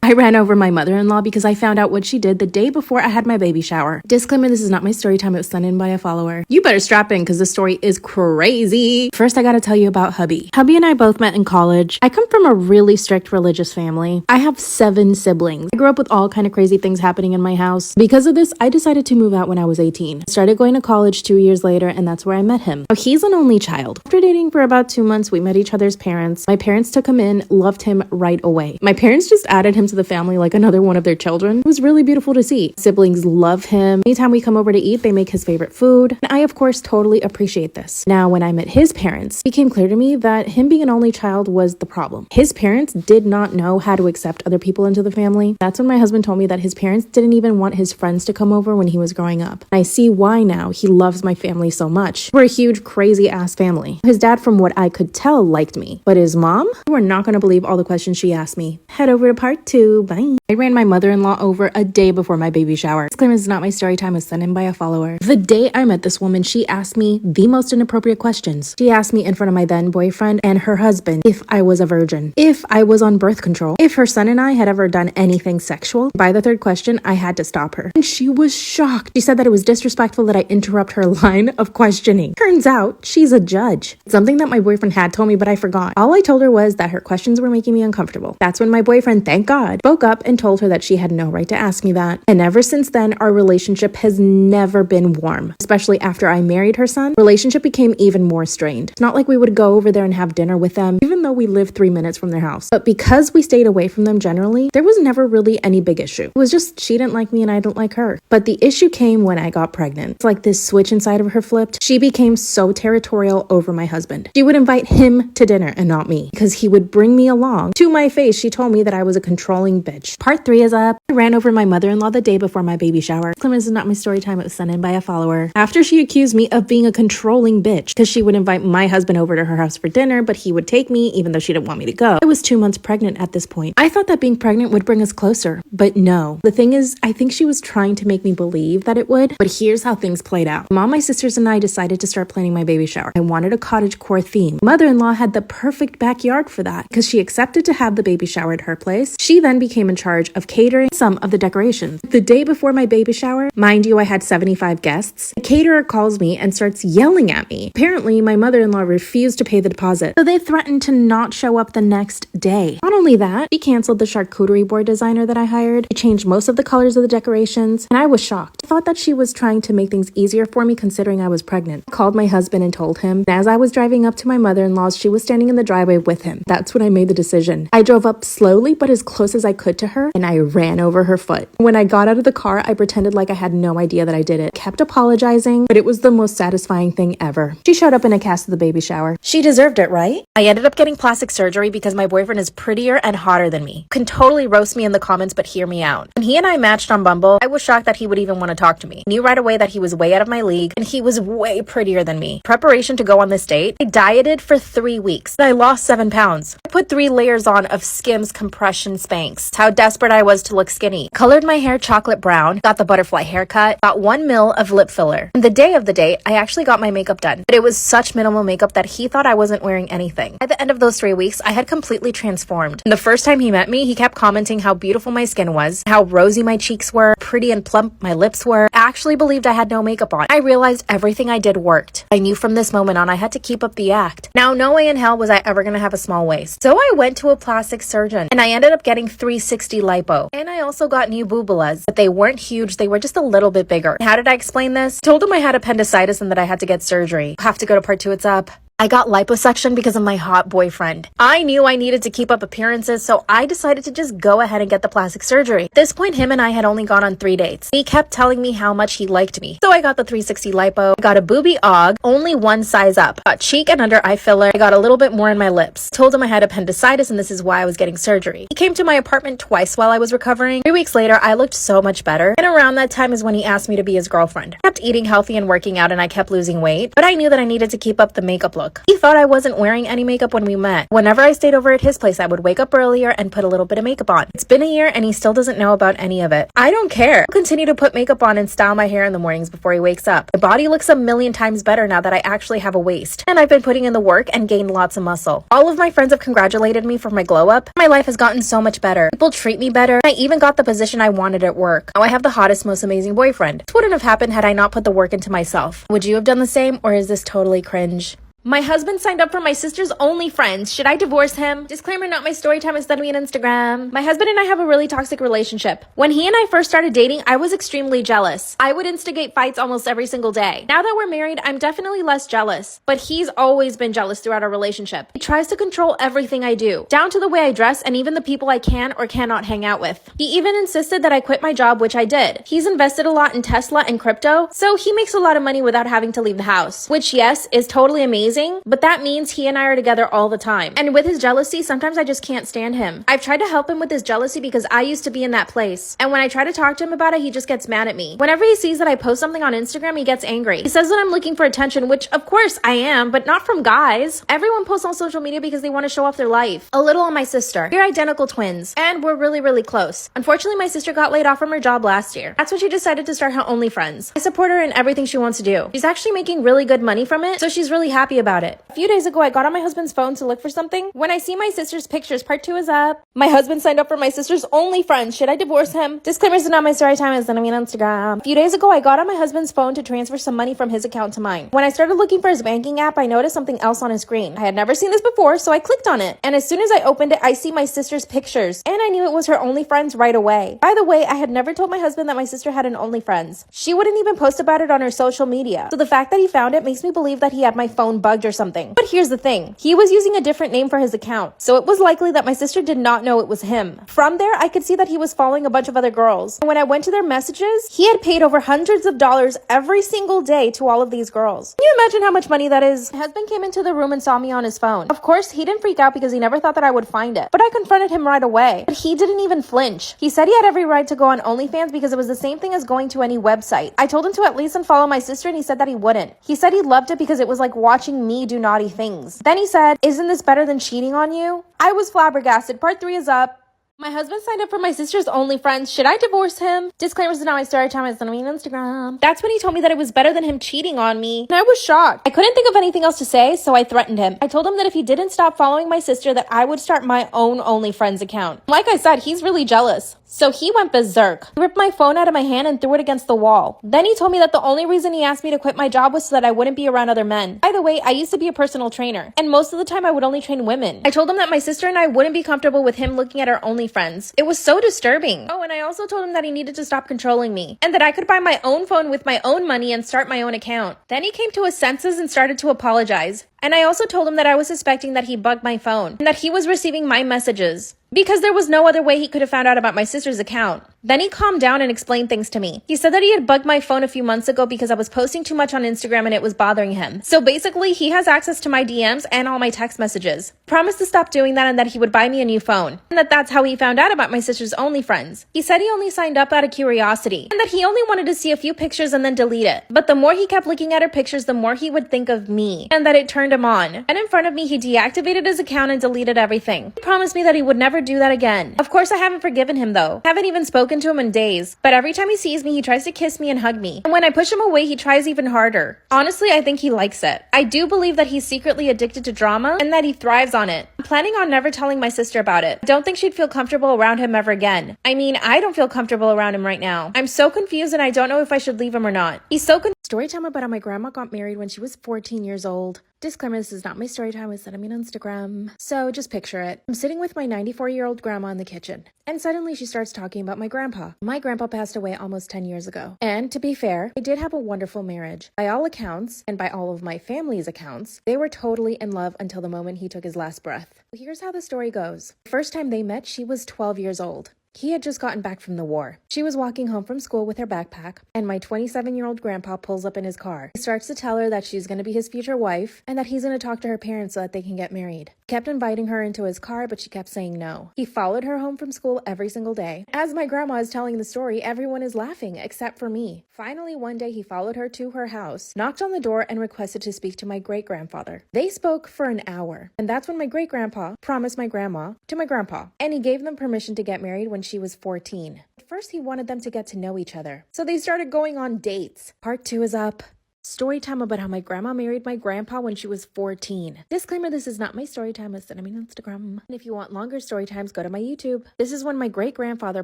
I ran over my mother-in-law because I found out what she did the day before I had my baby shower. Disclaimer, this is not my story time. It was sent in by a follower. You better strap in because the story is crazy. First, I gotta tell you about hubby. Hubby and I both met in college. I come from a really strict religious family. I have 7 siblings. I grew up with all kind of crazy things happening in my house. Because of this, I decided to move out when I was 18. I started going to college 2 years later, and that's where I met him. Now, he's an only child. After dating for about 2 months, we met each other's parents. My parents took him in, loved him right away. My parents just added him to the family like another one of their children. It was really beautiful to see. Siblings love him. Anytime we come over to eat, they make his favorite food. And I, of course, totally appreciate this. Now, when I met his parents, it became clear to me that him being an only child was the problem. His parents did not know how to accept other people into the family. That's when my husband told me that his parents didn't even want his friends to come over when he was growing up. And I see why now. He loves my family so much. We're a huge, crazy-ass family. His dad, from what I could tell, liked me. But his mom? You are not going to believe all the questions she asked me. Head over to part 2. Bye. I ran my mother-in-law over a day before my baby shower. Disclaimer, this is not my story time. It was sent in by a follower. The day I met this woman, she asked me the most inappropriate questions. She asked me in front of my then boyfriend and her husband if I was a virgin, if I was on birth control, if her son and I had ever done anything sexual. By the 3rd question, I had to stop her. And she was shocked. She said that it was disrespectful that I interrupt her line of questioning. Turns out, she's a judge. Something that my boyfriend had told me, but I forgot. All I told her was that her questions were making me uncomfortable. That's when my boyfriend, thank God, spoke up and told her that she had no right to ask me that. And ever since then, our relationship has never been warm. Especially after I married her son, relationship became even more strained. It's not like we would go over there and have dinner with them, even though we lived 3 minutes from their house. But because we stayed away from them generally, there was never really any big issue. It was just she didn't like me and I didn't like her. But the issue came when I got pregnant. It's like this switch inside of her flipped. She became so territorial over my husband. She would invite him to dinner and not me because he would bring me along. To my face, she told me that I was a controlling bitch. Part 3 is up. I ran over my mother-in-law the day before my baby shower. This is not my story time. It was sent in by a follower. After she accused me of being a controlling bitch because she would invite my husband over to her house for dinner, but he would take me even though she didn't want me to go. I was 2 months pregnant at this point. I thought that being pregnant would bring us closer, but no. The thing is, I think she was trying to make me believe that it would, but here's how things played out. Mom, my sisters, and I decided to start planning my baby shower. I wanted a cottagecore theme. Mother-in-law had the perfect backyard for that because she accepted to have the baby shower at her place. She then became in charge of catering some of the decorations. The day before my baby shower, mind you, I had 75 guests. The caterer calls me and starts yelling at me. Apparently, my mother-in-law refused to pay the deposit, so they threatened to not show up the next day. Not only that, she canceled the charcuterie board designer that I hired. She changed most of the colors of the decorations, and I was shocked. I thought that she was trying to make things easier for me considering I was pregnant. I called my husband and told him, and as I was driving up to my mother-in-law's, she was standing in the driveway with him. That's when I made the decision. I drove up slowly but as close as I could to her, and I ran over her foot. When I got out of the car, I pretended like I had no idea that I did it. Kept apologizing, but it was the most satisfying thing ever. She showed up in a cast of the baby shower. She deserved it, right? I ended up getting plastic surgery because my boyfriend is prettier and hotter than me. Can totally roast me in the comments, but hear me out. When he and I matched on Bumble, I was shocked that he would even want to talk to me. I knew right away that he was way out of my league, and he was way prettier than me. Preparation to go on this date, I dieted for 3 weeks. I lost 7 pounds. I put 3 layers on of Skims compression Spanx. That's how desperate I was to look skinny. Colored my hair chocolate brown, got the butterfly haircut, got 1 ml of lip filler. And the day of the date, I actually got my makeup done, but it was such minimal makeup that he thought I wasn't wearing anything. At the end of those 3 weeks, I had completely transformed. And the first time he met me, he kept commenting how beautiful my skin was, how rosy my cheeks were, pretty and plump my lips were. I actually believed I had no makeup on. I realized everything I did worked. I knew from this moment on I had to keep up the act. Now, no way in hell was I ever gonna have a small waist. So I went to a plastic surgeon, and I ended up getting 360 lipo. And I also got new boobulas, but they weren't huge, they were just a little bit bigger. How did I explain this? Told him I had appendicitis and that I had to get surgery. Have to go to part 2, it's up. I got liposuction because of my hot boyfriend. I knew I needed to keep up appearances, so I decided to just go ahead and get the plastic surgery. At this point, him and I had only gone on 3 dates. He kept telling me how much he liked me. So I got the 360 lipo, I got a boobie og, only 1 size up. Got cheek and under eye filler, I got a little bit more in my lips. Told him I had appendicitis and this is why I was getting surgery. He came to my apartment twice while I was recovering. 3 weeks later, I looked so much better. And around that time is when he asked me to be his girlfriend. I kept eating healthy and working out and I kept losing weight, but I knew that I needed to keep up the makeup look. look. He thought I wasn't wearing any makeup when we met. Whenever I stayed over at his place, I would wake up earlier and put a little bit of makeup on. It's been a year and he still doesn't know about any of it. I don't care. I'll continue to put makeup on and style my hair in the mornings before he wakes up. My body looks a million times better now that I actually have a waist. And I've been putting in the work and gained lots of muscle. All of my friends have congratulated me for my glow up. My life has gotten so much better. People treat me better. I even got the position I wanted at work. Now I have the hottest, most amazing boyfriend. This wouldn't have happened had I not put the work into myself. Would you have done the same, or is this totally cringe? My husband signed up for my sister's OnlyFriends. Should I divorce him? Disclaimer, not my story time, instead me on Instagram. My husband and I have a really toxic relationship. When he and I first started dating, I was extremely jealous. I would instigate fights almost every single day. Now that we're married, I'm definitely less jealous. But he's always been jealous throughout our relationship. He tries to control everything I do, down to the way I dress and even the people I can or cannot hang out with. He even insisted that I quit my job, which I did. He's invested a lot in Tesla and crypto, so he makes a lot of money without having to leave the house. Which, yes, is totally amazing. But that means he and I are together all the time. And with his jealousy, sometimes I just can't stand him. I've tried to help him with his jealousy because I used to be in that place. And when I try to talk to him about it, he just gets mad at me. Whenever he sees that I post something on Instagram, he gets angry. He says that I'm looking for attention, which of course I am, but not from guys. Everyone posts on social media because they want to show off their life. A little on my sister. We're identical twins. And we're really, really close. Unfortunately, my sister got laid off from her job last year. That's when she decided to start her OnlyFriends. I support her in everything she wants to do. She's actually making really good money from it, so she's really happy about it. A few days ago, I got on my husband's phone to look for something. When I see my sister's pictures, part 2 is up. My husband signed up for my sister's OnlyFriends. Should I divorce him? Disclaimers are not my story time, it's on Instagram. A few days ago, I got on my husband's phone to transfer some money from his account to mine. When I started looking for his banking app, I noticed something else on his screen. I had never seen this before, so I clicked on it. And as soon as I opened it, I see my sister's pictures. And I knew it was her OnlyFriends right away. By the way, I had never told my husband that my sister had an OnlyFriends. She wouldn't even post about it on her social media. So the fact that he found it makes me believe that he had my phone bugged or something. But here's the thing. He was using a different name for his account, so it was likely that my sister did not know it was him. From there, I could see that he was following a bunch of other girls. And when I went to their messages, he had paid over hundreds of dollars every single day to all of these girls. Can you imagine how much money that is? My husband came into the room and saw me on his phone. Of course, he didn't freak out because he never thought that I would find it. But I confronted him right away. But he didn't even flinch. He said he had every right to go on OnlyFans because it was the same thing as going to any website. I told him to at least unfollow my sister and he said that he wouldn't. He said he loved it because it was like watching me do naughty things. Then he said, "Isn't this better than cheating on you?" I was flabbergasted. Part 3 is up. My husband signed up for my sister's OnlyFriends. Should I divorce him? Disclaimers are not my story time. It's on Instagram. That's when he told me that it was better than him cheating on me. And I was shocked. I couldn't think of anything else to say, so I threatened him. I told him that if he didn't stop following my sister, that I would start my own OnlyFriends account. Like I said, he's really jealous. So he went berserk. He ripped my phone out of my hand and threw it against the wall. Then he told me that the only reason he asked me to quit my job was so that I wouldn't be around other men. By the way, I used to be a personal trainer, and most of the time I would only train women. I told him that my sister and I wouldn't be comfortable with him looking at our OnlyFriends. It was so disturbing. Oh, and I also told him that he needed to stop controlling me, and that I could buy my own phone with my own money and start my own account. Then he came to his senses and started to apologize. And I also told him that I was suspecting that he bugged my phone, and that he was receiving my messages, because there was no other way he could have found out about my sister's account. Then he calmed down and explained things to me. He said that he had bugged my phone a few months ago because I was posting too much on Instagram and it was bothering him. So basically, he has access to my DMs and all my text messages. Promised to stop doing that and that he would buy me a new phone. And that's how he found out about my sister's OnlyFriends. He said he only signed up out of curiosity, and that he only wanted to see a few pictures and then delete it. But the more he kept looking at her pictures, the more he would think of me, and that it turned him on. And in front of me, he deactivated his account and deleted everything. He promised me that he would never do that again. Of course, I haven't forgiven him though. Haven't even spoken to him in days. But every time he sees me, he tries to kiss me and hug me. And when I push him away, he tries even harder. Honestly, I think he likes it. I do believe that he's secretly addicted to drama and that he thrives on it. I'm planning on never telling my sister about it. I don't think she'd feel comfortable around him ever again. I mean, I don't feel comfortable around him right now. I'm so confused and I don't know if I should leave him or not. He's so Story time about how my grandma got married when she was 14 years old. Disclaimer, this is not my story time, it's sending me on Instagram. So just picture it. I'm sitting with my 94-year-old grandma in the kitchen, and suddenly she starts talking about my grandpa. My grandpa passed away almost 10 years ago. And to be fair, they did have a wonderful marriage. By all accounts, and by all of my family's accounts, they were totally in love until the moment he took his last breath. Here's how the story goes. The first time they met, she was 12 years old. He had just gotten back from the war. She was walking home from school with her backpack, and my 27-year-old grandpa pulls up in his car. He starts to tell her that she's going to be his future wife and that he's going to talk to her parents so that they can get married. He kept inviting her into his car, but she kept saying no. He followed her home from school every single day. As my grandma is telling the story, everyone is laughing except for me. Finally, one day he followed her to her house, knocked on the door, and requested to speak to my great-grandfather. They spoke for an hour, and that's when my great-grandpa promised my grandma to my grandpa, and he gave them permission to get married when she was 14. At first, he wanted them to get to know each other, so they started going on dates. Part 2 is up. Story time about how my grandma married my grandpa when she was 14. Disclaimer, this is not my story time, it's on my Instagram. And if you want longer story times, go to my YouTube. This is when my great-grandfather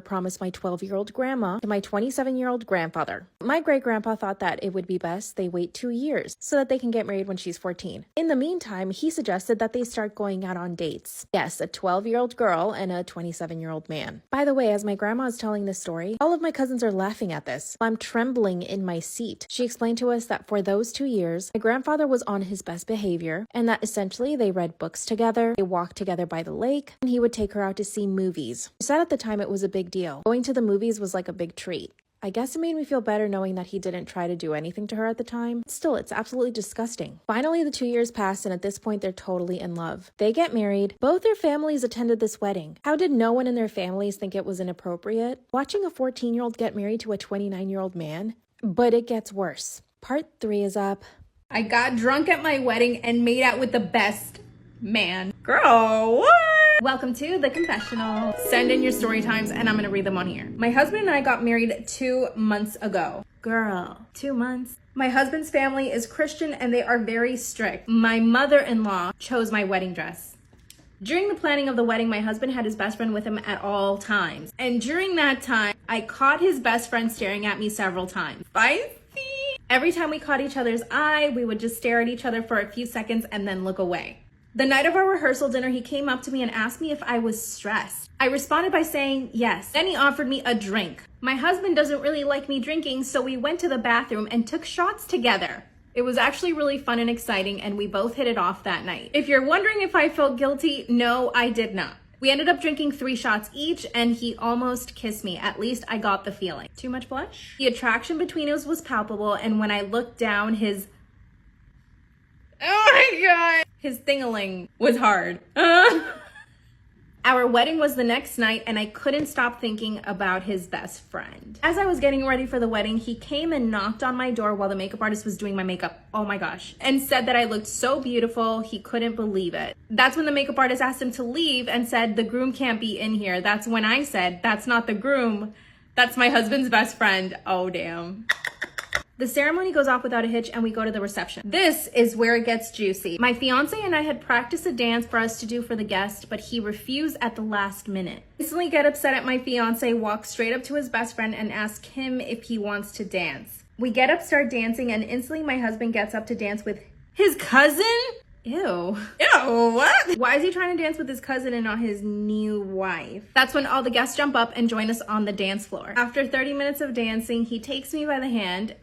promised my 12-year-old grandma to my 27-year-old grandfather. My great-grandpa thought that it would be best they wait 2 years so that they can get married when she's 14. In the meantime, he suggested that they start going out on dates. Yes, a 12-year-old girl and a 27-year-old man. By the way, as my grandma is telling this story, all of my cousins are laughing at this. I'm trembling in my seat. She explained to us that for those 2 years, my grandfather was on his best behavior, and that essentially they read books together, they walked together by the lake, and he would take her out to see movies. She said at the time it was a big deal. Going to the movies was like a big treat. I guess it made me feel better knowing that he didn't try to do anything to her at the time. Still, it's absolutely disgusting. Finally, the 2 years passed, and at this point, they're totally in love. They get married. Both their families attended this wedding. How did no one in their families think it was inappropriate? Watching a 14-year-old get married to a 29-year-old man? But it gets worse. Part 3 is up. I got drunk at my wedding and made out with the best man. Girl, what? Welcome to the confessional. Send in your story times and I'm gonna read them on here. My husband and I got married 2 months ago. Girl, 2 months? My husband's family is Christian and they are very strict. My mother-in-law chose my wedding dress. During the planning of the wedding, my husband had his best friend with him at all times. And during that time, I caught his best friend staring at me several times. Every time we caught each other's eye, we would just stare at each other for a few seconds and then look away. The night of our rehearsal dinner, he came up to me and asked me if I was stressed. I responded by saying yes. Then he offered me a drink. My husband doesn't really like me drinking, so we went to the bathroom and took shots together. It was actually really fun and exciting, and we both hit it off that night. If you're wondering if I felt guilty, no, I did not. We ended up drinking 3 shots each, and he almost kissed me. At least I got the feeling. Too much blush? The attraction between us was palpable, and when I looked down, his thing-a-ling was hard. Our wedding was the next night, and I couldn't stop thinking about his best friend. As I was getting ready for the wedding, he came and knocked on my door while the makeup artist was doing my makeup. Oh my gosh. And said that I looked so beautiful, he couldn't believe it. That's when the makeup artist asked him to leave and said, the groom can't be in here. That's when I said, that's not the groom. That's my husband's best friend. Oh, damn. The ceremony goes off without a hitch and we go to the reception. This is where it gets juicy. My fiance and I had practiced a dance for us to do for the guest, but he refused at the last minute. I instantly get upset at my fiance, walk straight up to his best friend and ask him if he wants to dance. We get up, start dancing, and instantly my husband gets up to dance with his cousin? Ew. Ew, what? Why is he trying to dance with his cousin and not his new wife? That's when all the guests jump up and join us on the dance floor. After 30 minutes of dancing, he takes me by the hand,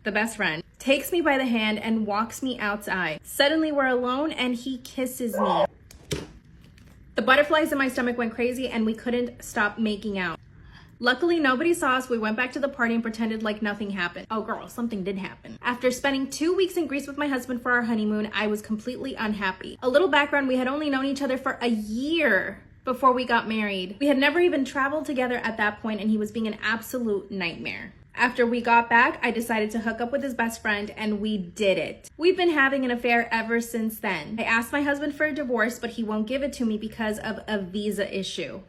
the best friend, takes me by the hand and walks me outside. Suddenly we're alone and he kisses me. The butterflies in my stomach went crazy and we couldn't stop making out. Luckily, nobody saw us. We went back to the party and pretended like nothing happened. Oh girl, something did happen. After spending 2 weeks in Greece with my husband for our honeymoon, I was completely unhappy. A little background, we had only known each other for a year before we got married. We had never even traveled together at that point and he was being an absolute nightmare. After we got back, I decided to hook up with his best friend and we did it. We've been having an affair ever since then. I asked my husband for a divorce, but he won't give it to me because of a visa issue.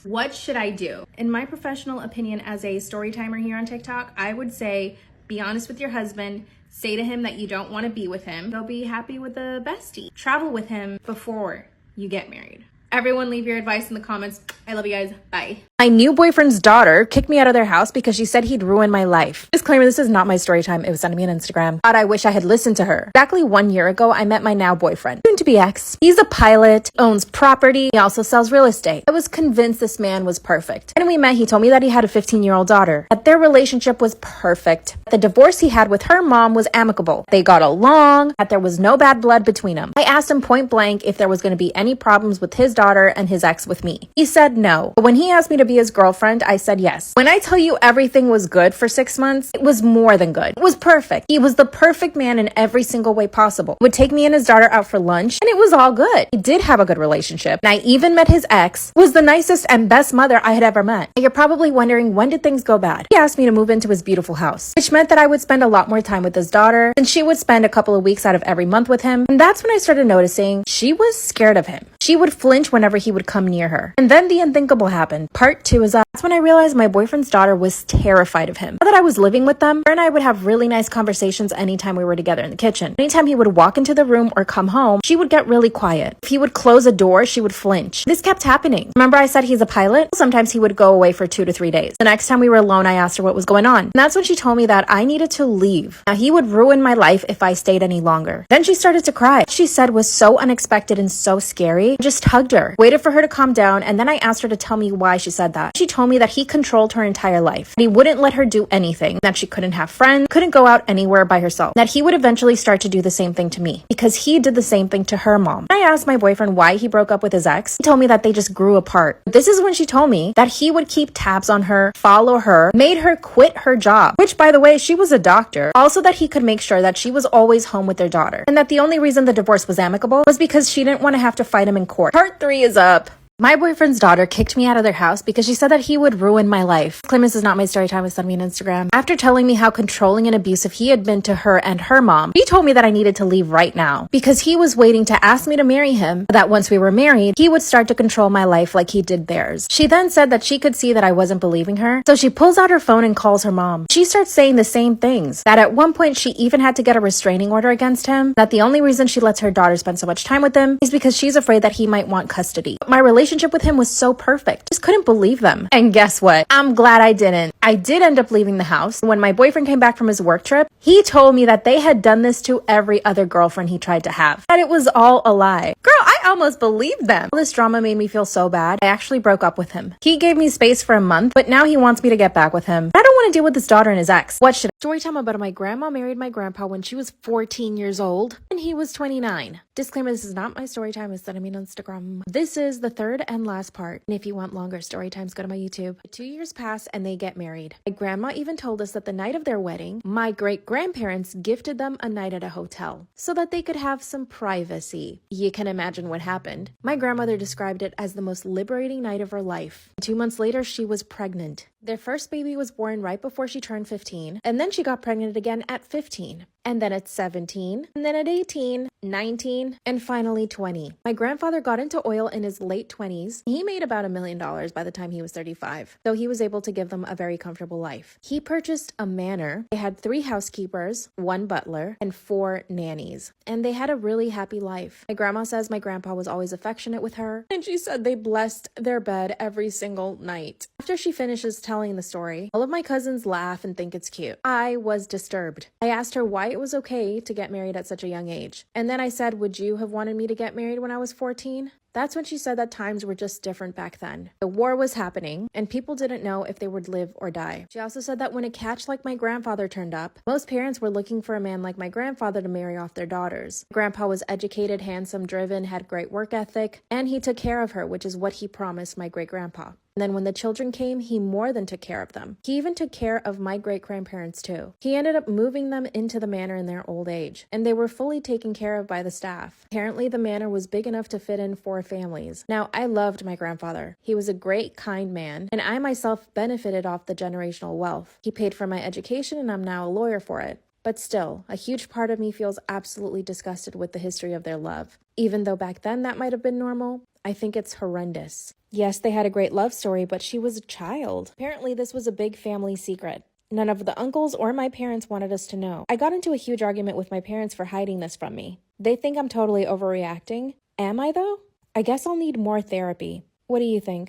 What should I do? In my professional opinion as a story timer here on TikTok, I would say be honest with your husband, say to him that you don't want to be with him. They'll be happy with a bestie. Travel with him before you get married. Everyone leave your advice in the comments. I love you guys. Bye. My new boyfriend's daughter kicked me out of their house because she said he'd ruin my life. Disclaimer, this is not my story time. It was sent to me on Instagram. God, I wish I had listened to her. Exactly 1 year ago, I met my now boyfriend, soon to be ex. He's a pilot, owns property, he also sells real estate. I was convinced this man was perfect. When we met, he told me that he had a 15-year-old daughter, that their relationship was perfect. The divorce he had with her mom was amicable. They got along, that there was no bad blood between them. I asked him point blank if there was going to be any problems with his daughter and his ex with me. He said no. But when he asked me to be his girlfriend, I said yes. When I tell you everything was good for 6 months, it was more than good. It was perfect. He was the perfect man in every single way possible. Would take me and his daughter out for lunch, and it was all good. He did have a good relationship. And I even met his ex, who was the nicest and best mother I had ever met. And you're probably wondering, when did things go bad? He asked me to move into his beautiful house, which meant that I would spend a lot more time with his daughter, and she would spend a couple of weeks out of every month with him. And that's when I started noticing she was scared of him. She would flinch whenever he would come near her. And then the unthinkable happened. Part 2 is up. That's when I realized my boyfriend's daughter was terrified of him. Now that I was living with them, her and I would have really nice conversations anytime we were together in the kitchen. Anytime he would walk into the room or come home, she would get really quiet. If he would close a door, she would flinch. This kept happening. Remember I said he's a pilot? Sometimes he would go away for 2 to 3 days. The next time we were alone, I asked her what was going on. And that's when she told me that I needed to leave. Now he would ruin my life if I stayed any longer. Then she started to cry. What she said was so unexpected and so scary. I just hugged her, waited for her to calm down, and then I asked her to tell me why she said that. She told me that he controlled her entire life, that he wouldn't let her do anything, that she couldn't have friends, couldn't go out anywhere by herself, that he would eventually start to do the same thing to me because he did the same thing to her mom. I asked my boyfriend why he broke up with his ex. He told me that they just grew apart. This is when she told me that he would keep tabs on her, follow her, made her quit her job, which by the way, she was a doctor. Also that he could make sure that she was always home with their daughter, and that the only reason the divorce was amicable was because she didn't want to have to fight him in court. Part 3 is up. My boyfriend's daughter kicked me out of their house because she said that he would ruin my life. Claim this is not my story time. It sent me on Instagram. After telling me how controlling and abusive he had been to her and her mom, he told me that I needed to leave right now because he was waiting to ask me to marry him, that once we were married, he would start to control my life like he did theirs. She then said that she could see that I wasn't believing her, so she pulls out her phone and calls her mom. She starts saying the same things, that at one point she even had to get a restraining order against him, that the only reason she lets her daughter spend so much time with him is because she's afraid that he might want custody. But my relationship with him was so perfect. Just couldn't believe them. And guess what? I'm glad I didn't. I did end up leaving the house. When my boyfriend came back from his work trip, he told me that they had done this to every other girlfriend he tried to have. That it was all a lie. Girl, I almost believed them. All this drama made me feel so bad. I actually broke up with him. He gave me space for a month, but now he wants me to get back with him. I don't want to deal with his daughter and his ex. What should I? Story time about my grandma married my grandpa when she was 14 years old and he was 29. Disclaimer, this is not my story time. It's sending me on Instagram. This is the third and last part. And if you want longer story times, go to my YouTube. 2 years pass and they get married. My grandma even told us that the night of their wedding, my great-grandparents gifted them a night at a hotel so that they could have some privacy. You can imagine what happened. My grandmother described it as the most liberating night of her life. 2 months later, she was pregnant. Their first baby was born right before she turned 15, and then she got pregnant again at 15, and then at 17, and then at 18, 19, and finally 20. My grandfather got into oil in his late 20s. He made about $1 million by the time he was 35, though he was able to give them a very comfortable life. He purchased a manor. They had 3 housekeepers, 1 butler, and 4 nannies, and they had a really happy life. My grandma says my grandpa was always affectionate with her, and she said they blessed their bed every single night. After she finishes telling the story, all of my cousins laugh and think it's cute. I was disturbed. I asked her why it was okay to get married at such a young age. And then I said, would you have wanted me to get married when I was 14? That's when she said that times were just different back then. The war was happening, and people didn't know if they would live or die. She also said that when a catch like my grandfather turned up, most parents were looking for a man like my grandfather to marry off their daughters. Grandpa was educated, handsome, driven, had great work ethic, and he took care of her, which is what he promised my great-grandpa. And then when the children came, he more than took care of them. He even took care of my great-grandparents too. He ended up moving them into the manor in their old age, and they were fully taken care of by the staff. Apparently, the manor was big enough to fit in 4 families. Now, I loved my grandfather. He was a great, kind man, and I myself benefited off the generational wealth. He paid for my education, and I'm now a lawyer for it. But still, a huge part of me feels absolutely disgusted with the history of their love. Even though back then that might have been normal, I think it's horrendous. Yes, they had a great love story, but she was a child. Apparently, this was a big family secret. None of the uncles or my parents wanted us to know. I got into a huge argument with my parents for hiding this from me. They think I'm totally overreacting. Am I, though? I guess I'll need more therapy. What do you think?